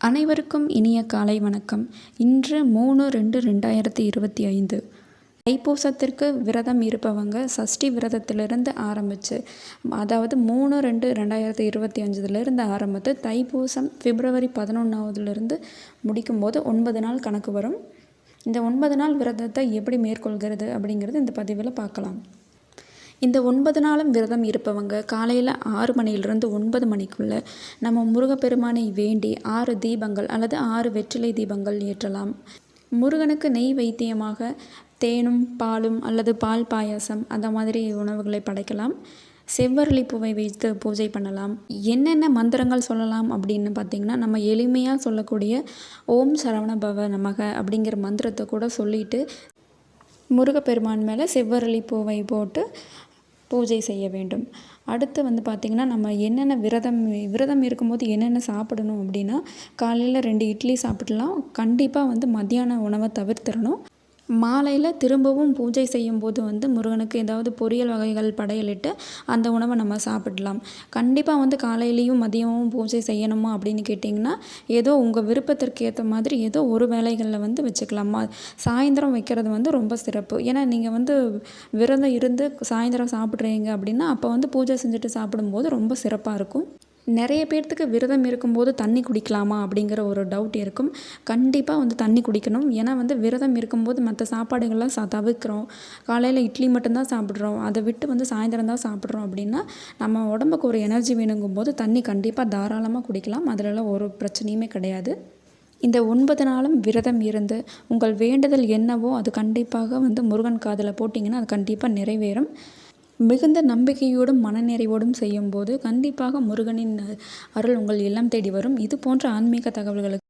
அனைவருக்கும் இனிய காலை வணக்கம். இன்று 3/2/2025 தைப்பூசத்திற்கு விரதம் இருப்பவங்க சஷ்டி விரதத்திலிருந்து ஆரம்பித்து, அதாவது 3/2/2025 ஆரம்பித்து தைப்பூசம் பிப்ரவரி 11லிருந்து முடிக்கும்போது 9 நாள் கணக்கு வரும். இந்த 9 நாள் விரதத்தை எப்படி மேற்கொள்கிறது அப்படிங்கிறது இந்த பதிவில் பார்க்கலாம். இந்த 9 நாளும் விரதம் இருப்பவங்க காலையில் 6 மணியிலிருந்து 9 மணிக்குள்ளே நம்ம முருகப்பெருமானை வேண்டி 6 தீபங்கள் அல்லது 6 வெற்றிலை தீபங்கள் ஏற்றலாம். முருகனுக்கு நெய் வைத்தியமாக தேனும் பாலும் அல்லது பால் பாயாசம் அந்த மாதிரி உணவுகளை படைக்கலாம். செவ்வரளி பூவை வைத்து பூஜை பண்ணலாம். என்னென்ன மந்திரங்கள் சொல்லலாம் அப்படின்னு பார்த்திங்கன்னா, நம்ம எளிமையாக சொல்லக்கூடிய ஓம் சரவண பவ நமக அப்படிங்கிற மந்திரத்தை கூட சொல்லிட்டு முருகப்பெருமான் மேலே செவ்வரளி பூவை போட்டு பூஜை செய்ய வேண்டும். அடுத்து பார்த்திங்கன்னா, நம்ம என்னென்ன விரதம் இருக்கும்போது என்னென்ன சாப்பிடணும் அப்படின்னா, காலையில் 2 இட்லி சாப்பிடலாம். கண்டிப்பாக மத்தியான உணவை தவிர்த்திடணும். மாலையில் திரும்பவும் பூஜை செய்யும்போது முருகனுக்கு ஏதாவது பொரியல் வகைகள் படையலிட்டு அந்த உணவை நம்ம சாப்பிடலாம். கண்டிப்பாக காலையிலையும் மதியமும் பூஜை செய்யணுமா அப்படின்னு கேட்டிங்கன்னா, ஏதோ உங்கள் விருப்பத்திற்கு ஏற்ற மாதிரி ஏதோ ஒரு வேளைகளில் வச்சுக்கலாமா. சாயந்தரம் வைக்கிறது ரொம்ப சிறப்பு. ஏன்னா நீங்கள் விரதம் இருந்து சாயந்தரம் சாப்பிட்றீங்க அப்படின்னா அப்போ பூஜை செஞ்சுட்டு சாப்பிடும்போது ரொம்ப சிறப்பாக இருக்கும். நிறைய பேர்த்துக்கு விரதம் இருக்கும்போது தண்ணி குடிக்கலாமா அப்படிங்கிற ஒரு டவுட் இருக்கும். கண்டிப்பாக தண்ணி குடிக்கணும். ஏன்னா விரதம் இருக்கும்போது மற்ற சாப்பாடுகள்லாம் தவிர்க்கிறோம். காலையில் இட்லி மட்டும்தான் சாப்பிட்றோம், அதை விட்டு சாயந்தரம் தான் சாப்பிட்றோம் அப்படின்னா நம்ம உடம்புக்கு ஒரு எனர்ஜி வேணுங்கும்போது தண்ணி கண்டிப்பாக தாராளமாக குடிக்கலாம். அதிலலாம் ஒரு பிரச்சனையுமே கிடையாது. இந்த 9 நாளும் விரதம் இருந்து உங்கள் வேண்டுதல் என்னவோ அது கண்டிப்பாக முருகன் காதில் போட்டிங்கன்னா அது கண்டிப்பாக நிறைவேறும். மிகுந்த நம்பிக்கையோடும் மனநிறைவோடும் செய்யும்போது கண்டிப்பாக முருகனின் அருள் உங்கள் இல்லம் தேடி வரும். இது போன்ற ஆன்மீக தகவல்களுக்கு